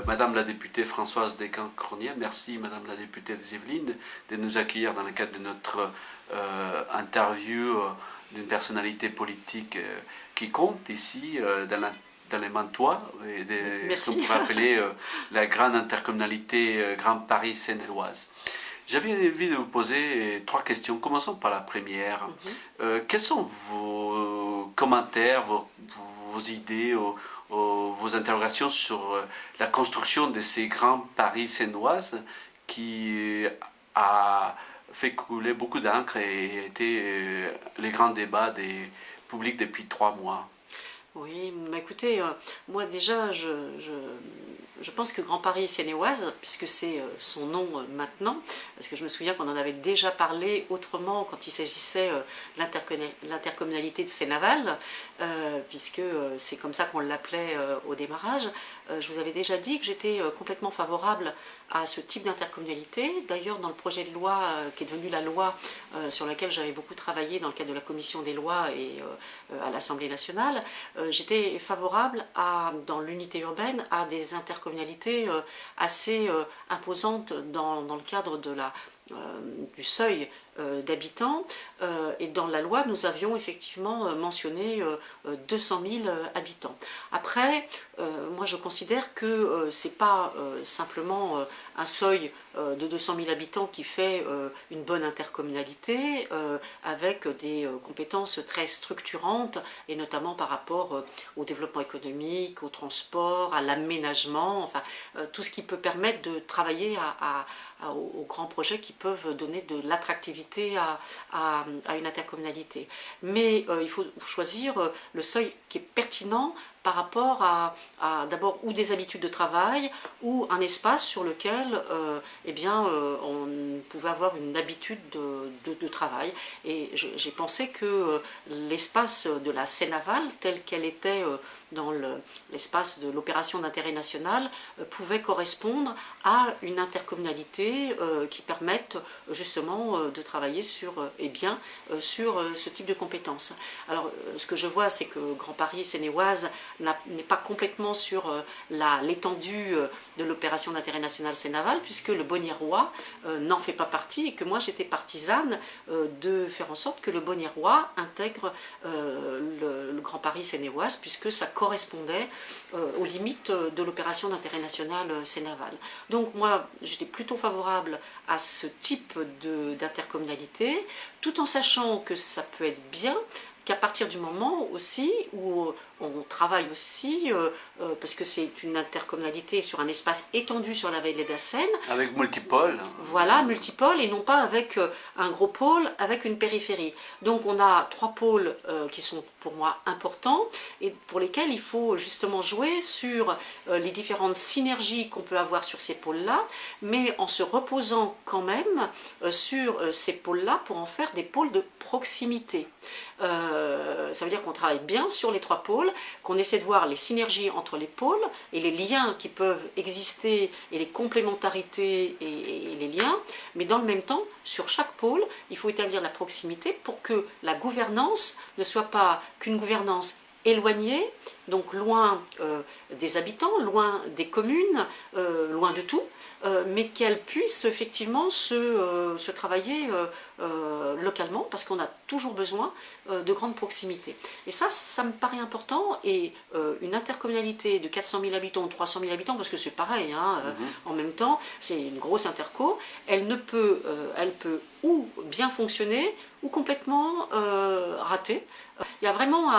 Madame la députée Françoise Descamps-Cronier. Merci Madame la députée des Yvelines de nous accueillir dans le cadre de notre interview d'une personnalité politique qui compte ici dans les Mantois, ce qu'on pourrait appeler la grande intercommunalité Grand Paris Seine-et-Oise. J'avais envie de vous poser 3 questions. Commençons par la première. Quels sont vos commentaires, vos idées, vos interrogations sur la construction de ces grands Paris Seine-et-Oise qui a fait couler beaucoup d'encre et été les grands débats des publics depuis 3 mois? Oui, écoutez, moi déjà, je pense que Grand Paris Seine-et-Oise, puisque c'est son nom maintenant, parce que je me souviens qu'on en avait déjà parlé autrement quand il s'agissait de l'intercommunalité de Seine-Aval, puisque c'est comme ça qu'on l'appelait au démarrage. Je vous avais déjà dit que j'étais complètement favorable à ce type d'intercommunalité. D'ailleurs, dans le projet de loi qui est devenu la loi sur laquelle j'avais beaucoup travaillé dans le cadre de la commission des lois et à l'Assemblée nationale, j'étais favorable dans l'unité urbaine à des intercommunalités assez imposantes dans le cadre du seuil d'habitants, et dans la loi nous avions effectivement mentionné 200 000 habitants. Après, moi je considère que c'est pas simplement un seuil de 200 000 habitants qui fait une bonne intercommunalité avec des compétences très structurantes, et notamment par rapport au développement économique, au transport, à l'aménagement, enfin tout ce qui peut permettre de travailler aux grands projets qui peuvent donner de l'attractivité à une intercommunalité. Mais il faut choisir le seuil qui est pertinent par rapport à d'abord ou des habitudes de travail ou un espace sur lequel on pouvait avoir une habitude de travail. Et j'ai pensé que l'espace de la Seine-Aval, tel qu'elle était dans l'espace de l'opération d'intérêt national, pouvait correspondre à une intercommunalité qui permette justement de travailler sur ce type de compétences. Alors ce que je vois, c'est que Grand Paris Seine-et-Oise n'est pas complètement sur l'étendue de l'opération d'intérêt national Seine-Aval, puisque le Bonnièrois n'en fait pas partie, et que moi j'étais partisane de faire en sorte que le Bonnièrois intègre le Grand Paris Seine-et-Oise, puisque ça correspondait aux limites de l'opération d'intérêt national Seine-Aval. Donc moi j'étais plutôt favorable à ce type d'intercommunalité, tout en sachant que ça peut être bien qu'à partir du moment aussi où on travaille aussi, parce que c'est une intercommunalité sur un espace étendu sur la vallée de la Seine. Avec multipôle. Voilà, multipôle, et non pas avec un gros pôle, avec une périphérie. Donc on a 3 pôles qui sont pour moi importants, et pour lesquels il faut justement jouer sur les différentes synergies qu'on peut avoir sur ces pôles-là, mais en se reposant quand même sur ces pôles-là pour en faire des pôles de proximité. Ça veut dire qu'on travaille bien sur les 3 pôles, qu'on essaie de voir les synergies entre les pôles et les liens qui peuvent exister et les complémentarités et les liens, mais dans le même temps, sur chaque pôle, il faut établir la proximité pour que la gouvernance ne soit pas qu'une gouvernance éloignée, donc loin des habitants, loin des communes, loin de tout, mais qu'elle puisse effectivement se travailler localement, parce qu'on a toujours besoin de grande proximité. Et ça me paraît important, et une intercommunalité de 400 000 habitants ou 300 000 habitants, parce que c'est pareil, en même temps, c'est une grosse interco, elle peut ou bien fonctionner, ou complètement rater. Il y a vraiment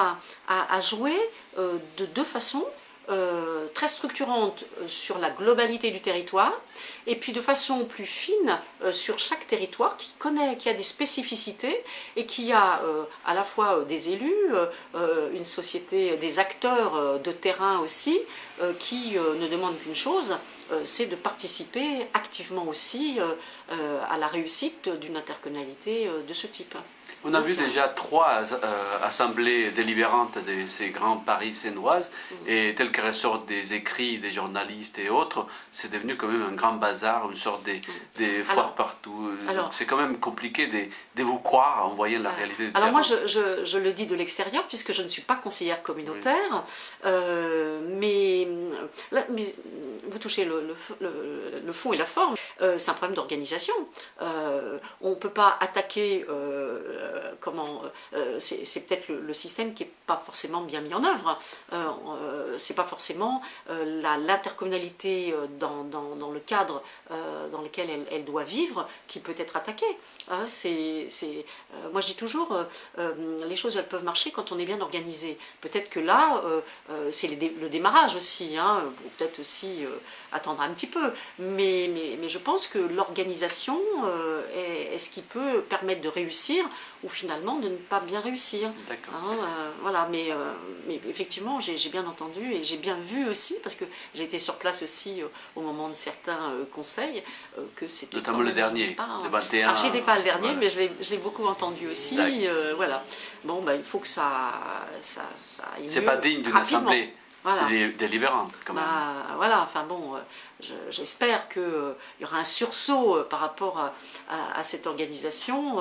à jouer de 2 façons, très structurante sur la globalité du territoire, et puis de façon plus fine sur chaque territoire qui a des spécificités, et qui a à la fois des élus, une société, des acteurs de terrain aussi, qui ne demandent qu'une chose, c'est de participer activement aussi à la réussite d'une intercommunalité de ce type. On a vu déjà 3 assemblées délibérantes de ces grands paris sénoises, et tel que ressortent des écrits des journalistes et autres, c'est devenu quand même un grand bazar, une sorte de foire partout. C'est quand même compliqué de vous croire en voyant la réalité du terrain. Alors moi, je le dis de l'extérieur, puisque je ne suis pas conseillère communautaire, mais vous touchez le fond et la forme. C'est un problème d'organisation. On ne peut pas attaquer... c'est peut-être le système qui n'est pas forcément bien mis en œuvre. C'est pas forcément l'intercommunalité dans le cadre dans lequel elle doit vivre qui peut être attaquée. Moi je dis toujours, les choses elles peuvent marcher quand on est bien organisé. Peut-être que là, c'est le démarrage aussi, peut-être aussi attendre un petit peu. Mais je pense que l'organisation est ce qui peut permettre de réussir ou finalement de ne pas bien réussir. Voilà, mais effectivement, j'ai bien entendu et j'ai bien vu aussi, parce que j'ai été sur place aussi au moment de certains conseils, que c'était... Notamment le dernier, le 21. Je n'étais pas le dernier, mais je l'ai beaucoup entendu aussi. Voilà. Bon, il faut que ça aille mieux. C'est pas digne d'une assemblée. Voilà. Délibérante quand même. Voilà, enfin bon, j'espère qu'il y aura un sursaut par rapport à cette organisation.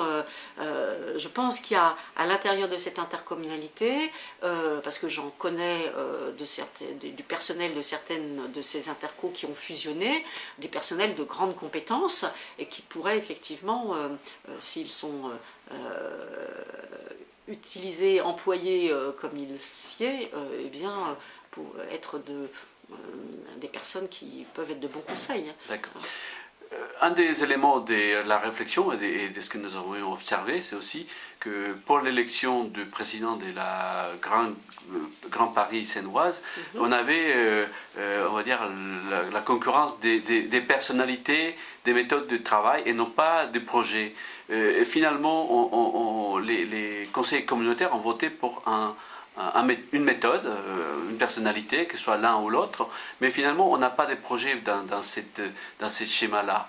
Je pense qu'il y a à l'intérieur de cette intercommunalité, parce que j'en connais du personnel de certaines de ces intercos qui ont fusionné, des personnels de grandes compétences et qui pourraient effectivement, s'ils sont utilisés, employés comme il s'y est, pour être des personnes qui peuvent être de bons conseils. D'accord. Un des éléments de la réflexion et de ce que nous avons observé, c'est aussi que pour l'élection du président de la Grand Paris sénoise, on avait, on va dire, la concurrence des personnalités, des méthodes de travail et non pas des projets. Et finalement, les conseillers communautaires ont voté pour une méthode, une personnalité, que ce soit l'un ou l'autre, mais finalement on n'a pas de projet dans ces schémas-là.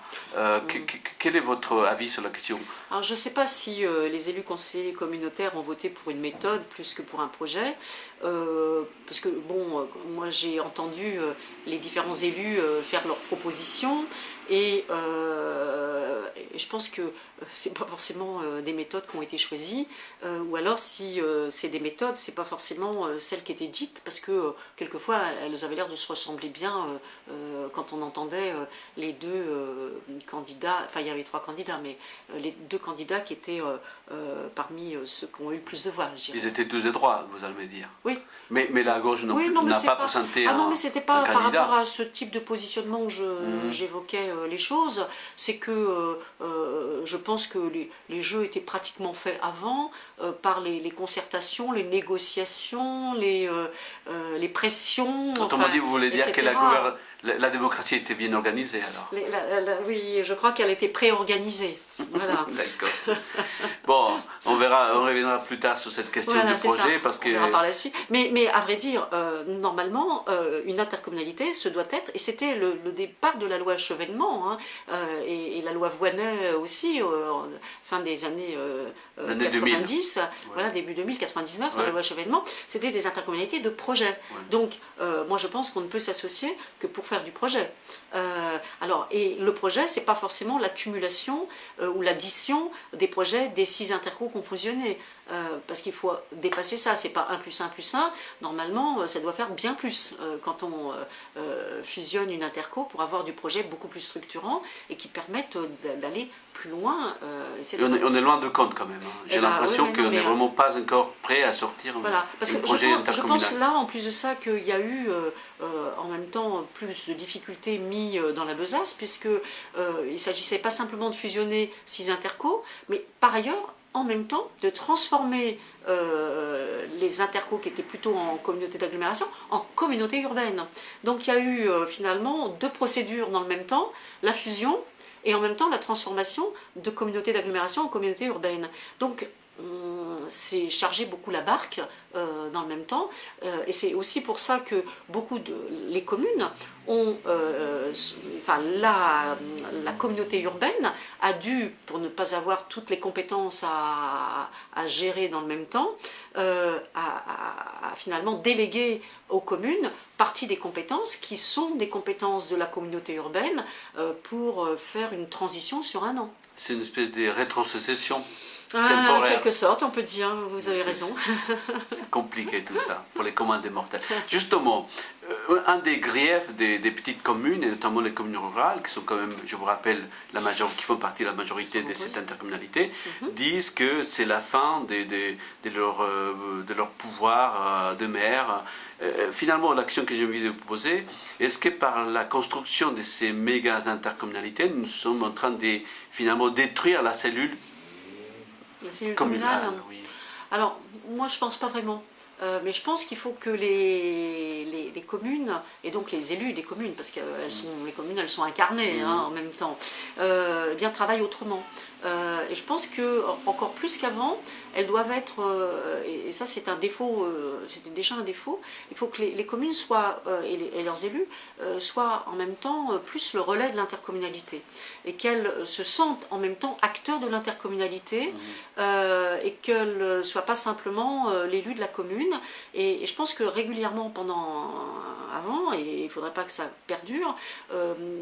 Quel est votre avis sur la question? Alors je ne sais pas si les élus conseillers communautaires ont voté pour une méthode plus que pour un projet, parce que bon, moi j'ai entendu les différents élus faire leurs propositions, et je pense que c'est pas forcément des méthodes qui ont été choisies, ou alors si c'est des méthodes, c'est pas forcément celles qui étaient dites, parce que quelquefois elles avaient l'air de se ressembler bien quand on entendait les deux candidats, enfin il y avait 3 candidats, mais les 2 candidats qui étaient parmi ceux qui ont eu le plus de voix, je dirais. Ils étaient tous de droite, vous allez me dire. Oui. Mais la gauche n'a pas présenté non, mais c'était pas par candidat. rapport à ce type de positionnement que j'évoquais les choses. C'est que je pense que les jeux étaient pratiquement faits avant, par les concertations, les négociations, les pressions. Autrement dit, vous voulez dire que la démocratie était bien organisée alors? Oui, je crois qu'elle était pré-organisée. Voilà. D'accord. Bon, on reviendra plus tard sur cette question du projet. Parce que... On verra par la suite. Mais à vrai dire, normalement, une intercommunalité, ce doit être, et c'était le départ de la loi Chevènement, et la loi Voynet aussi, fin des années 90, voilà, début 2000, 99, la loi Chevènement, c'était des intercommunalités de projet. Donc, moi je pense qu'on ne peut s'associer que pour faire du projet. Et le projet, c'est pas forcément l'accumulation ou l'addition des projets des 6 intercos qui ont fusionné. Parce qu'il faut dépasser ça, c'est pas 1 plus 1 plus 1, normalement ça doit faire bien plus quand on fusionne une interco pour avoir du projet beaucoup plus structurant et qui permette d'aller plus loin. On est loin de compte quand même. J'ai l'impression qu'on n'est vraiment pas encore prêt à sortir parce un que projet intercommunal. Je pense là, en plus de ça, qu'il y a eu en même temps plus de difficultés mises dans la besace, puisque il ne s'agissait pas simplement de fusionner 6 intercos, mais par ailleurs, en même temps, de transformer les intercos qui étaient plutôt en communauté d'agglomération en communauté urbaine. Donc il y a eu finalement 2 procédures dans le même temps, la fusion et en même temps la transformation de communauté d'agglomération en communauté urbaine. Donc c'est charger beaucoup la barque dans le même temps. Et c'est aussi pour ça que les communes ont, la communauté urbaine a dû, pour ne pas avoir toutes les compétences à gérer dans le même temps, à finalement déléguer aux communes partie des compétences qui sont des compétences de la communauté urbaine pour faire une transition sur un an. C'est une espèce de rétrocession en temporaire. quelque sorte, on peut dire, vous avez raison. C'est compliqué tout ça, pour les communs des mortels. Justement, un des griefs des petites communes, et notamment les communes rurales, qui sont quand même, je vous rappelle, qui font partie de la majorité de cette intercommunalité, disent que c'est la fin de leur pouvoir de maire. Finalement, l'action que j'ai envie de vous poser, est-ce que par la construction de ces méga intercommunalités, nous sommes en train de finalement détruire la cellule communale? Oui. Alors, moi, je ne pense pas vraiment. Mais je pense qu'il faut que les communes, et donc les élus des communes, parce que les communes, elles sont incarnées en même temps, bien travaillent autrement. Et je pense que encore plus qu'avant, elles doivent être, et ça c'est un défaut, c'était déjà un défaut, il faut que les communes soient, et leurs élus, soient en même temps plus le relais de l'intercommunalité, et qu'elles se sentent en même temps acteurs de l'intercommunalité, et qu'elles ne soient pas simplement l'élu de la commune. Et je pense que régulièrement avant, et il ne faudrait pas que ça perdure,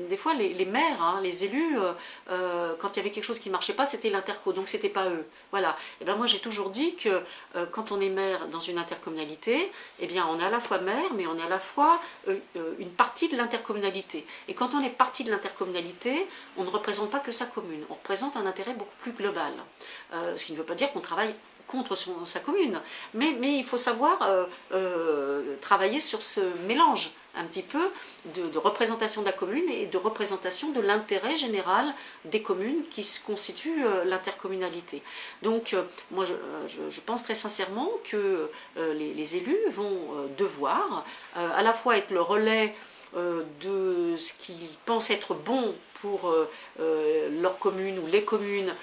des fois les maires, les élus, quand il y avait quelque chose qui ne marchait pas, c'était l'interco, donc c'était pas eux. Voilà. Et ben moi j'ai toujours dit que quand on est maire dans une intercommunalité, eh bien on est à la fois maire, mais on est à la fois une partie de l'intercommunalité. Et quand on est partie de l'intercommunalité, on ne représente pas que sa commune, on représente un intérêt beaucoup plus global. Ce qui ne veut pas dire qu'on travaille contre sa commune, mais il faut savoir travailler sur ce mélange un petit peu de représentation de la commune et de représentation de l'intérêt général des communes qui constituent l'intercommunalité. Donc moi je pense très sincèrement que les élus vont devoir à la fois être le relais de ce qu'ils pensent être bon pour leur commune ou les communes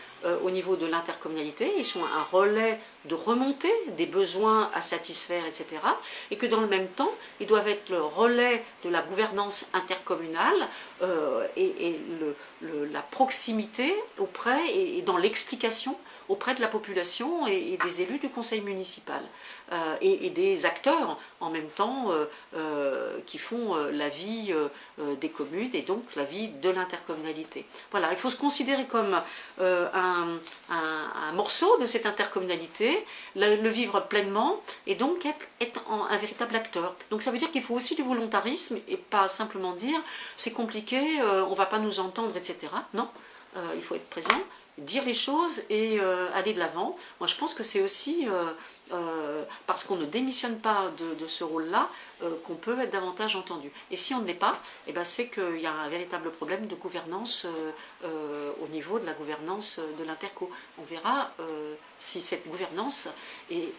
au niveau de l'intercommunalité, ils sont un relais de remontée des besoins à satisfaire, etc. Et que dans le même temps, ils doivent être le relais de la gouvernance intercommunale et la proximité auprès et dans l'explication auprès de la population et des élus du conseil municipal et des acteurs en même temps qui font la vie des communes et donc la vie de l'intercommunalité. Voilà, il faut se considérer comme un morceau de cette intercommunalité, le vivre pleinement et donc être un véritable acteur. Donc ça veut dire qu'il faut aussi du volontarisme et pas simplement dire c'est compliqué, on ne va pas nous entendre, etc. Non, il faut être présent, dire les choses et aller de l'avant. Moi je pense que c'est aussi parce qu'on ne démissionne pas de ce rôle-là qu'on peut être davantage entendu. Et si on ne l'est pas, eh ben c'est qu'il y a un véritable problème de gouvernance au niveau de la gouvernance de l'interco. On verra si cette gouvernance et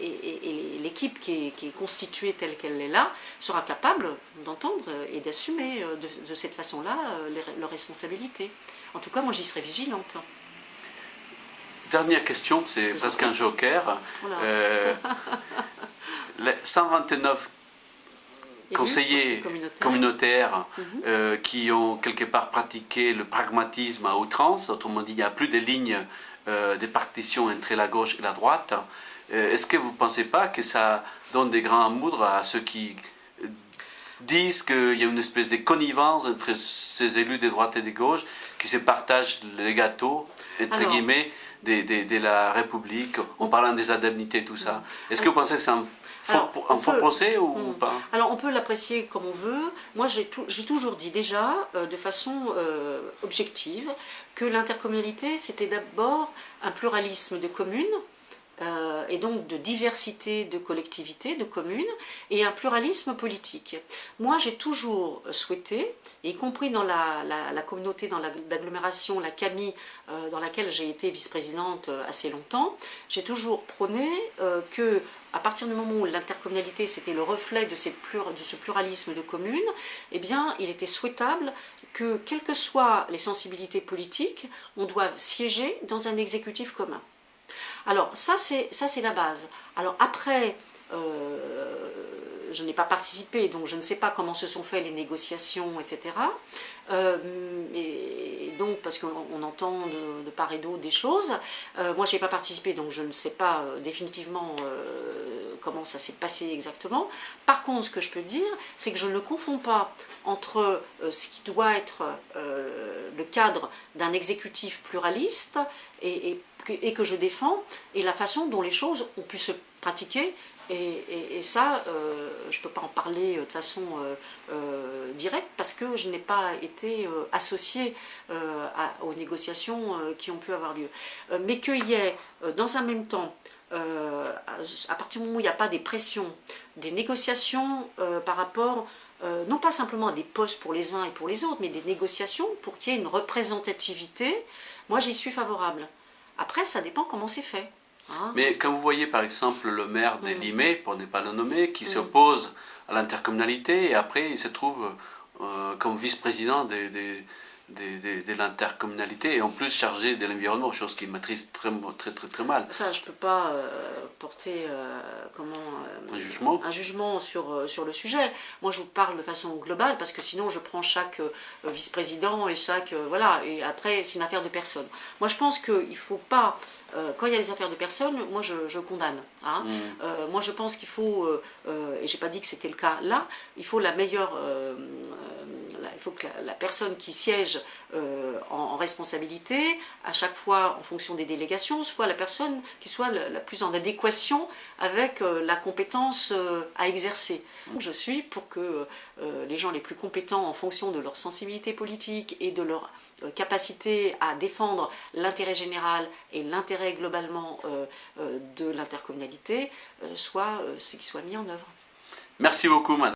l'équipe qui est constituée telle qu'elle est là sera capable d'entendre et d'assumer de cette façon-là leurs responsabilités. En tout cas, moi j'y serai vigilante. Dernière question, c'est presque un joker. Les 129 conseillers communautaires qui ont quelque part pratiqué le pragmatisme à outrance, autrement dit, il n'y a plus de lignes de partition entre la gauche et la droite. Est-ce que vous ne pensez pas que ça donne des grands moudres à ceux qui disent qu'il y a une espèce de connivence entre ces élus de droite et de gauche qui se partagent les gâteaux, entre guillemets, de la République, en parlant des indemnités, tout ça. Est-ce que vous pensez que c'est un faux procès ou pas? Alors on peut l'apprécier comme on veut. Moi j'ai toujours dit déjà, de façon objective, que l'intercommunalité c'était d'abord un pluralisme de communes, et donc de diversité de collectivités, de communes, et un pluralisme politique. Moi, j'ai toujours souhaité, y compris dans la communauté, dans l'agglomération, la CAMI, dans laquelle j'ai été vice-présidente assez longtemps, j'ai toujours prôné que, à partir du moment où l'intercommunalité c'était le reflet de ce pluralisme de communes, eh bien, il était souhaitable que, quelles que soient les sensibilités politiques, on doive siéger dans un exécutif commun. Alors ça c'est la base. Alors après, je n'ai pas participé, donc je ne sais pas comment se sont faites les négociations, etc. Et donc, parce qu'on entend de part et d'autre des choses. Moi, je n'ai pas participé, donc je ne sais pas définitivement comment ça s'est passé exactement. Par contre, ce que je peux dire, c'est que je ne confonds pas entre ce qui doit être le cadre d'un exécutif pluraliste et que je défends, et la façon dont les choses ont pu se pratiquer. Et ça, je ne peux pas en parler de façon directe parce que je n'ai pas été associée aux négociations qui ont pu avoir lieu. Mais qu'il y ait dans un même temps, à partir du moment où il n'y a pas des pressions, des négociations par rapport, non pas simplement à des postes pour les uns et pour les autres, mais des négociations pour qu'il y ait une représentativité, moi j'y suis favorable. Après, ça dépend comment c'est fait. Hein. Mais quand vous voyez par exemple le maire des Limay, pour ne pas le nommer, qui s'oppose à l'intercommunalité et après il se trouve comme vice-président de l'intercommunalité et en plus chargé de l'environnement, chose qu'il maîtrise très mal. Ça, je ne peux pas porter un jugement sur le sujet. Moi, je vous parle de façon globale parce que sinon, je prends chaque vice-président et chaque... voilà, et après, c'est une affaire de personne. Moi, je pense qu'il ne faut pas... quand il y a des affaires de personnes, moi, je condamne. Hein. Moi, je pense qu'il faut... et je n'ai pas dit que c'était le cas là, il faut la meilleure... il faut que la personne qui siège en responsabilité, à chaque fois en fonction des délégations, soit la personne qui soit la plus en adéquation avec la compétence à exercer. Donc, je suis pour que les gens les plus compétents en fonction de leur sensibilité politique et de leur capacité à défendre l'intérêt général et l'intérêt globalement de l'intercommunalité soient ceux qui soient mis en œuvre. Merci beaucoup, madame.